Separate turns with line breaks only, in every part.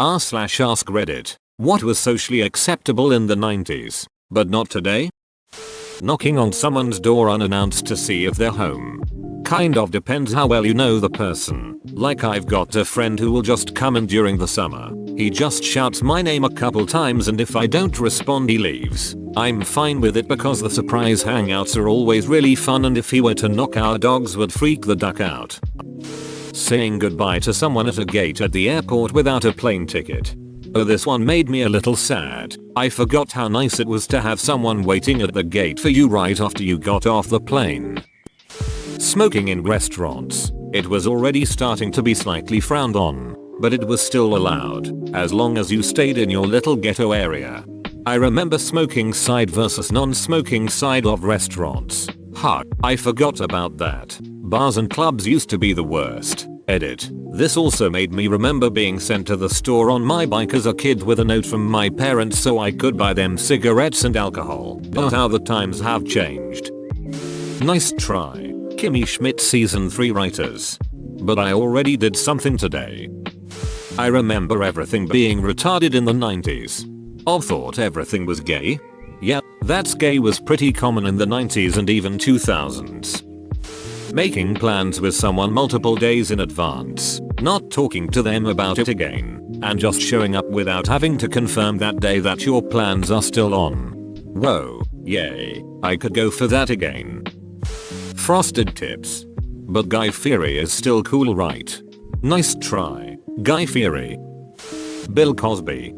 r/AskReddit. What was socially acceptable in the 90s, but not today? Knocking on someone's door unannounced to see if they're home. Kind of depends how well you know the person. Like I've got a friend who will just come in during the summer. He just shouts my name a couple times and if I don't respond he leaves. I'm fine with it because the surprise hangouts are always really fun, and if he were to knock our dogs would freak the duck out. Saying goodbye to someone at a gate at the airport without a plane ticket. Oh, this one made me a little sad. I forgot how nice it was to have someone waiting at the gate for you right after you got off the plane. Smoking in restaurants. It was already starting to be slightly frowned on, but it was still allowed, as long as you stayed in your little ghetto area. I remember smoking side versus non-smoking side of restaurants. I forgot about that. Bars and clubs used to be the worst. Edit. This also made me remember being sent to the store on my bike as a kid with a note from my parents so I could buy them cigarettes and alcohol. Oh, how the times have changed. Nice try. Kimmy Schmidt season 3 writers. But I already did something today. I remember everything being retarded in the 90s. I thought everything was gay. Yeah, that's gay was pretty common in the 90s and even 2000s. Making plans with someone multiple days in advance, not talking to them about it again, and just showing up without having to confirm that day that your plans are still on. Whoa, yay, I could go for that again. Frosted Tips. But Guy Fieri is still cool, right? Nice try, Guy Fieri. Bill Cosby.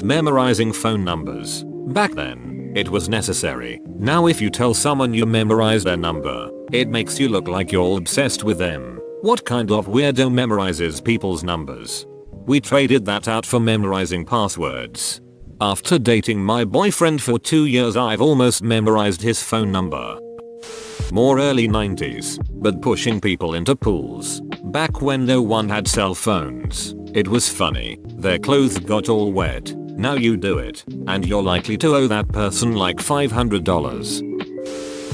Memorizing phone numbers. Back then, it was necessary. Now if you tell someone you memorize their number, it makes you look like you're obsessed with them. What kind of weirdo memorizes people's numbers? We traded that out for memorizing passwords. After dating my boyfriend for 2 years, I've almost memorized his phone number. More early 90s, but pushing people into pools. Back when no one had cell phones. It was funny. Their clothes got all wet. Now you do it, and you're likely to owe that person like $500.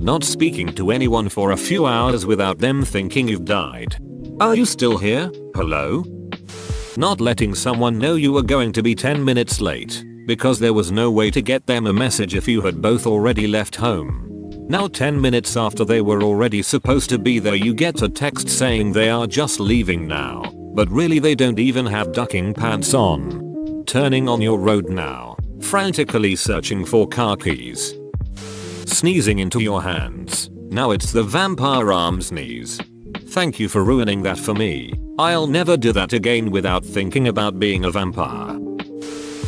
Not speaking to anyone for a few hours without them thinking you've died. Are you still here? Hello? Not letting someone know you were going to be 10 minutes late, because there was no way to get them a message if you had both already left home. Now 10 minutes after they were already supposed to be there you get a text saying they are just leaving now, but really they don't even have ducking pants on. Turning on your road now, frantically searching for car keys. Sneezing into your hands. Now it's the vampire arm sneeze. Thank you for ruining that for me. I'll never do that again without thinking about being a vampire.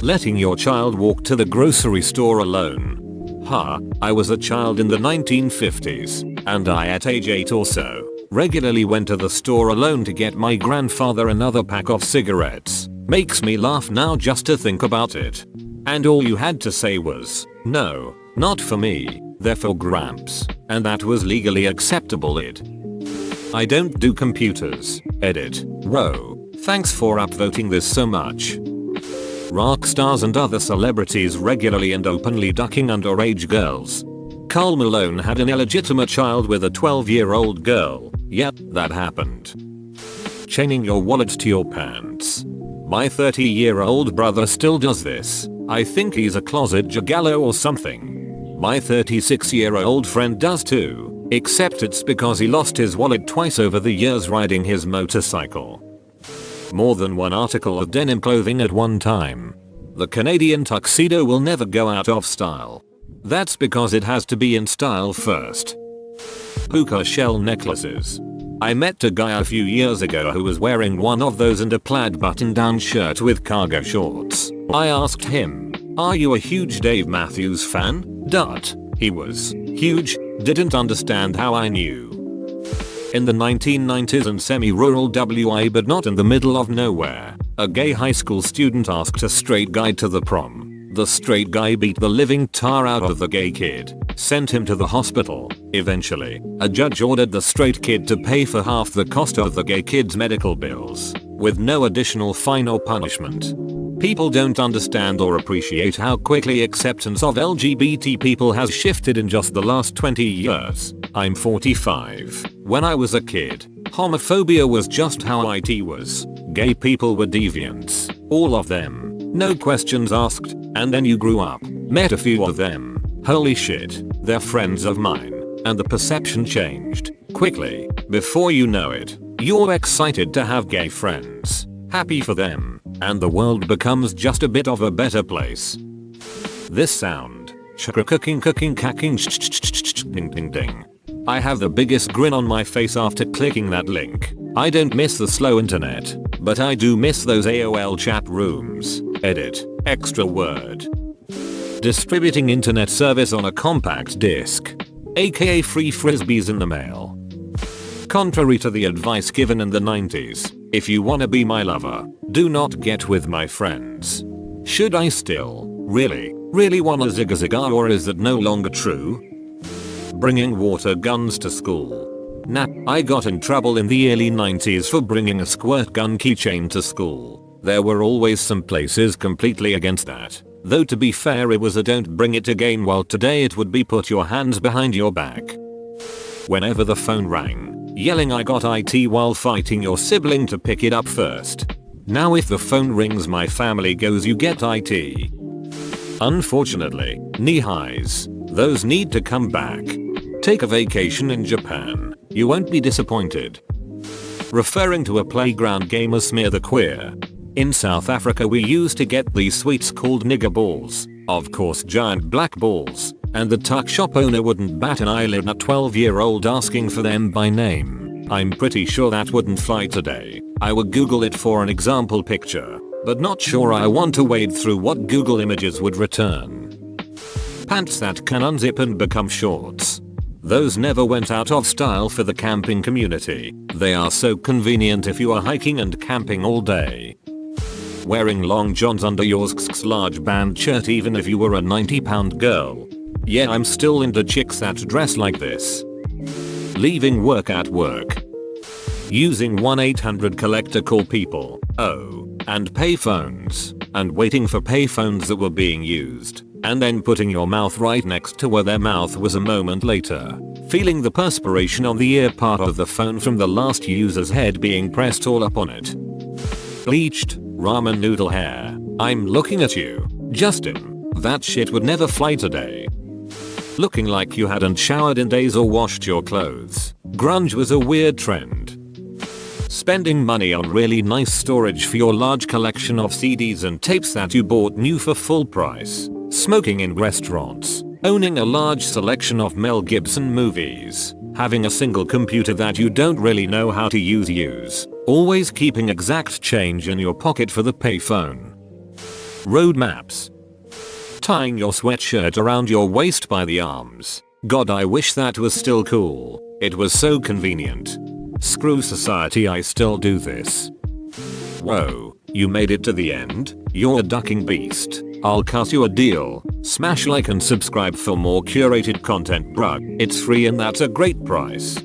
Letting your child walk to the grocery store alone. I was a child in the 1950s, and I at age 8 or so, regularly went to the store alone to get my grandfather another pack of cigarettes. Makes me laugh now just to think about it. And all you had to say was, no, not for me, they're for Gramps. And that was legally acceptable. I don't do computers. Edit. Row. Thanks for upvoting this so much. Rock stars and other celebrities regularly and openly ducking underage girls. Karl Malone had an illegitimate child with a 12-year-old girl. Yep, that happened. Chaining your wallet to your pants. My 30-year-old brother still does this. I think he's a closet gigolo or something. My 36-year-old friend does too, except it's because he lost his wallet twice over the years riding his motorcycle. More than one article of denim clothing at one time. The Canadian tuxedo will never go out of style. That's because it has to be in style first. Puka shell necklaces. I met a guy a few years ago who was wearing one of those and a plaid button-down shirt with cargo shorts. I asked him, "Are you a huge Dave Matthews fan?" He was huge, didn't understand how I knew. In the 1990s and semi-rural WA but not in the middle of nowhere, a gay high school student asked a straight guy to the prom. The straight guy beat the living tar out of the gay kid, sent him to the hospital. Eventually, a judge ordered the straight kid to pay for half the cost of the gay kid's medical bills, with no additional fine or punishment. People don't understand or appreciate how quickly acceptance of LGBT people has shifted in just the last 20 years. I'm 45. When I was a kid, homophobia was just how it was. gay people were deviants. All of them. No questions asked. And then you grew up, met a few of them. Holy shit, they're friends of mine. And the perception changed quickly. Before you know it, you're excited to have gay friends. Happy for them. And the world becomes just a bit of a better place. This sound. Chakra cooking cacking ding ding ding. I have the biggest grin on my face after clicking that link. I don't miss the slow internet, but I do miss those AOL chat rooms. Edit. Extra word. Distributing internet service on a compact disc. AKA free frisbees in the mail. Contrary to the advice given in the 90s, if you wanna be my lover, do not get with my friends. Should I still, really wanna zigga, or is that no longer true? Bringing water guns to school. Nah, I got in trouble in the early 90s for bringing a squirt gun keychain to school. There were always some places completely against that. Though to be fair, it was a don't bring it again, while today it would be put your hands behind your back. Whenever the phone rang, yelling I got IT while fighting your sibling to pick it up first. Now if the phone rings my family goes you get IT. Unfortunately, knee highs. Those need to come back. Take a vacation in Japan. You won't be disappointed. Referring to a playground game as Smear the Queer. In South Africa we used to get these sweets called nigger balls. Of course giant black balls. And the tuck shop owner wouldn't bat an eyelid at a 12-year-old asking for them by name. I'm pretty sure that wouldn't fly today. I would Google it for an example picture. But not sure I want to wade through what Google images would return. Pants that can unzip and become shorts. Those never went out of style for the camping community. They are so convenient if you are hiking and camping all day. Wearing long johns under your large band shirt even if you were a 90-pound girl. Yeah, I'm still into chicks that dress like this. Leaving work at work. Using 1-800 collect to call people. And payphones. And waiting for payphones that were being used. And then putting your mouth right next to where their mouth was a moment later. Feeling the perspiration on the ear part of the phone from the last user's head being pressed all up on it. Bleached ramen noodle hair. I'm looking at you, Justin. That shit would never fly today. Looking like you hadn't showered in days or washed your clothes. Grunge was a weird trend. Spending money on really nice storage for your large collection of CDs and tapes that you bought new for full price. Smoking in restaurants. Owning a large selection of Mel Gibson movies. Having a single computer that you don't really know how to use. Always keeping exact change in your pocket for the payphone. Road maps. Tying your sweatshirt around your waist by the arms. God, I wish that was still cool. It was so convenient. Screw society, I still do this. Whoa, you made it to the end? You're a ducking beast. I'll cut you a deal. Smash like and subscribe for more curated content, bruh. It's free and that's a great price.